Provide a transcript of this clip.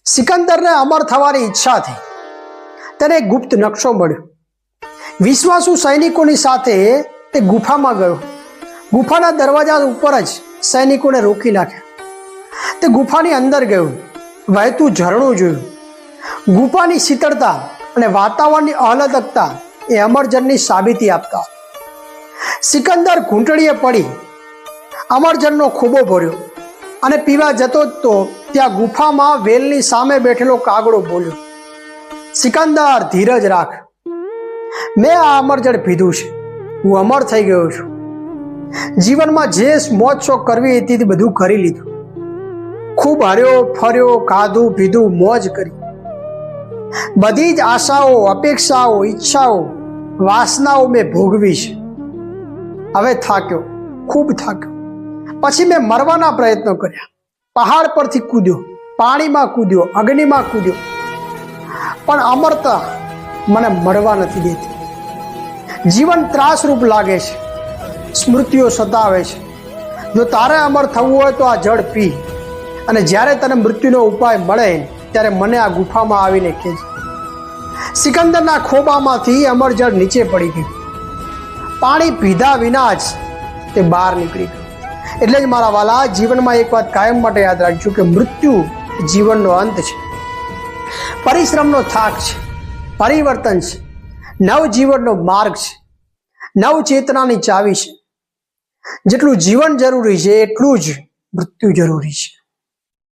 સિકંદરને અમર થવાની ઈચ્છા થઈ। તેને એક ગુપ્ત નકશો મળ્યો। વિશ્વાસુ સૈનિકોની સાથે તે ગુફામાં ગયો। ગુફાના દરવાજા ઉપર જ સૈનિકોને રોકી નાખ્યા। તે ગુફાની અંદર ગયો, વહેતું ઝરણું જોયું। ગુફાની શીતળતા અને વાતાવરણની આહલાદકતા એ અમરજનની સાબિતી આપતા। સિકંદર ઘૂંટણીએ પડી અમરજનનો ખોબો ભર્યો અને પીવા જતો જ તો ત્યાં ગુફામાં વેલની સામે બેઠેલો કાગડો બોલ્યો, સિકંદર ધીરજ રાખ, મેં આ અમરજળ પીધું છે, હું અમર થઈ ગયો છું। જીવનમાં જે મોજ શોખ કરવી હતી તે બધું કરી લીધું। ખૂબ હર્યો ફર્યો, ખાધું પીધું, મોજ કરી। બધી જ આશાઓ, અપેક્ષાઓ, ઈચ્છાઓ, વાસનાઓ મેં ભોગવી છે। હવે થાક્યો, ખૂબ થાક્યો। પછી મેં મરવાના પ્રયત્નો કર્યા। પહાડ પરથી કૂદ્યો, પાણીમાં કૂદ્યો, અગ્નિમાં કૂદ્યો, પણ અમરતા મને મળવા નથી દેતી। જીવન ત્રાસરૂપ લાગે છે, સ્મૃતિઓ સતાવે છે। જો તારે અમર થવું હોય તો આ જળ પી, અને જ્યારે તને મૃત્યુનો ઉપાય મળે ત્યારે મને આ ગુફામાં આવીને કહેજે। સિકંદરના ખોબામાંથી અમર જળ નીચે પડી ગયું। પાણી પીધા વિના જ તે બહાર નીકળી ગયું। એટલે જ મારા વાલા, જીવનમાં એક વાત કાયમ માટે યાદ રાખજો કે મૃત્યુ જીવનનો અંત છે, પરિશ્રમનો થાક છે, પરિવર્તન છે, નવજીવનનો માર્ગ છે, નવચેતનાની ચાવી છે। જેટલું જીવન જરૂરી છે એટલું જ મૃત્યુ જરૂરી છે।